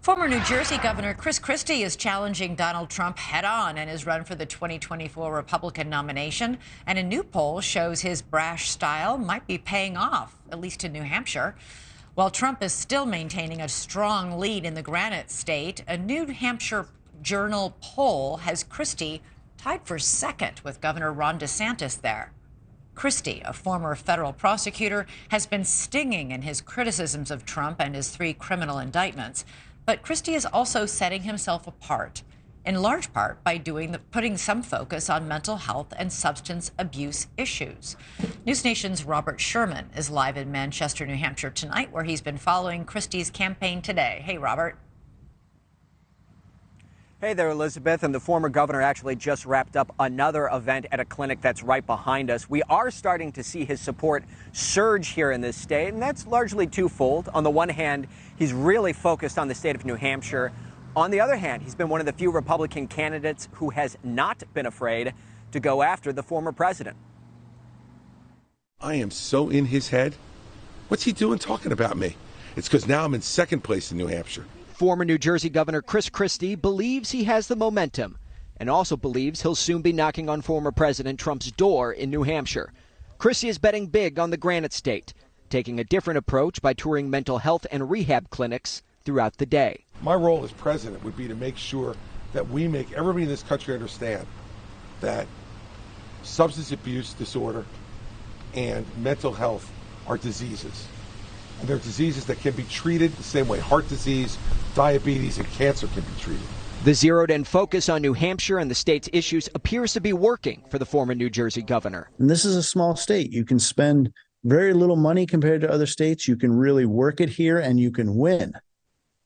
Former New Jersey Governor Chris Christie is challenging Donald Trump head-on in his run for the 2024 Republican nomination. And a new poll shows his brash style might be paying off, at least in New Hampshire. While Trump is still maintaining a strong lead in the Granite State, a New Hampshire Journal poll has Christie tied for second with Governor Ron DeSantis there. Christie, a former federal prosecutor, has been stinging in his criticisms of Trump and his 3 criminal indictments. But Christie is also setting himself apart, in large part by putting some focus on mental health and substance abuse issues. NewsNation's Robert Sherman is live in Manchester, New Hampshire tonight, where he's been following Christie's campaign today. Hey, Robert. Hey there, Elizabeth. And the former governor actually just wrapped up another event at a clinic that's right behind us. We are starting to see his support surge here in this state, and that's largely twofold. On the one hand, he's really focused on the state of New Hampshire. On the other hand, he's been one of the few Republican candidates who has not been afraid to go after the former president. I am so in his head. What's he doing talking about me? It's because now I'm in second place in New Hampshire. Former New Jersey Governor Chris Christie believes he has the momentum and also believes he'll soon be knocking on former President Trump's door in New Hampshire. Christie is betting big on the Granite State, taking a different approach by touring mental health and rehab clinics throughout the day. My role as president would be to make sure that we make everybody in this country understand that substance abuse disorder and mental health are diseases. And they're diseases that can be treated the same way heart disease, diabetes, and cancer can be treated. The zeroed-in focus on New Hampshire and the state's issues appears to be working for the former New Jersey governor. And this is a small state. You can spend very little money compared to other states. You can really work it here and you can win.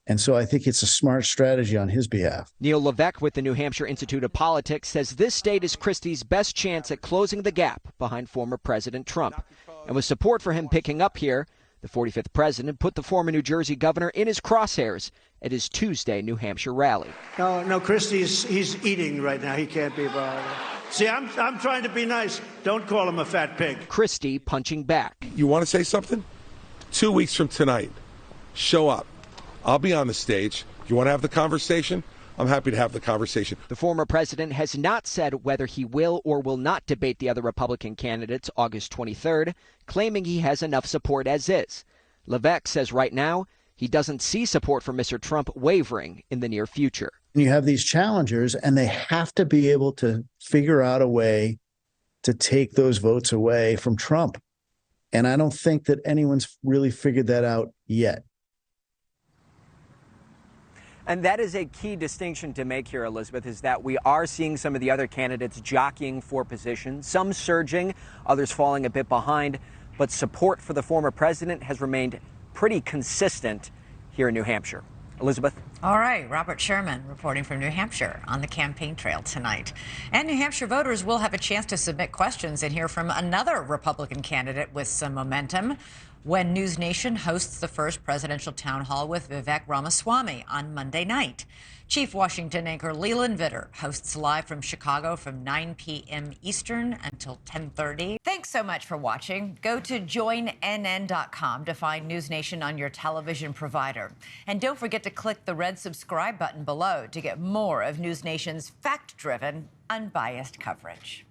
And so I think it's a smart strategy on his behalf. Neil Levesque with the New Hampshire Institute of Politics says this state is Christie's best chance at closing the gap behind former President Trump. And with support for him picking up here, the 45th president put the former New Jersey governor in his crosshairs at his Tuesday New Hampshire rally. No, he's eating right now. He can't be bothered. See, I'm trying to be nice. Don't call him a fat pig. Christie punching back. You want to say something? 2 weeks from tonight, show up. I'll be on the stage. You want to have the conversation? I'm happy to have the conversation. The former president has not said whether he will or will not debate the other Republican candidates August 23rd, claiming he has enough support as is. Levesque says right now he doesn't see support for Mr. Trump wavering in the near future. You have these challengers, and they have to be able to figure out a way to take those votes away from Trump. And I don't think that anyone's really figured that out yet. And that is a key distinction to make here, Elizabeth, is that we are seeing some of the other candidates jockeying for position, some surging, others falling a bit behind. But support for the former president has remained pretty consistent here in New Hampshire. Elizabeth? All right, Robert Sherman reporting from New Hampshire on the campaign trail tonight. And New Hampshire voters will have a chance to submit questions and hear from another Republican candidate with some momentum when NewsNation hosts the first presidential town hall with Vivek Ramaswamy on Monday night. Chief Washington anchor Leland Vitter hosts live from Chicago from 9 p.m. Eastern until 10:30. Thanks so much for watching. Go to joinnn.com to find NewsNation on your television provider. And don't forget to click the red subscribe button below to get more of NewsNation's fact-driven, unbiased coverage.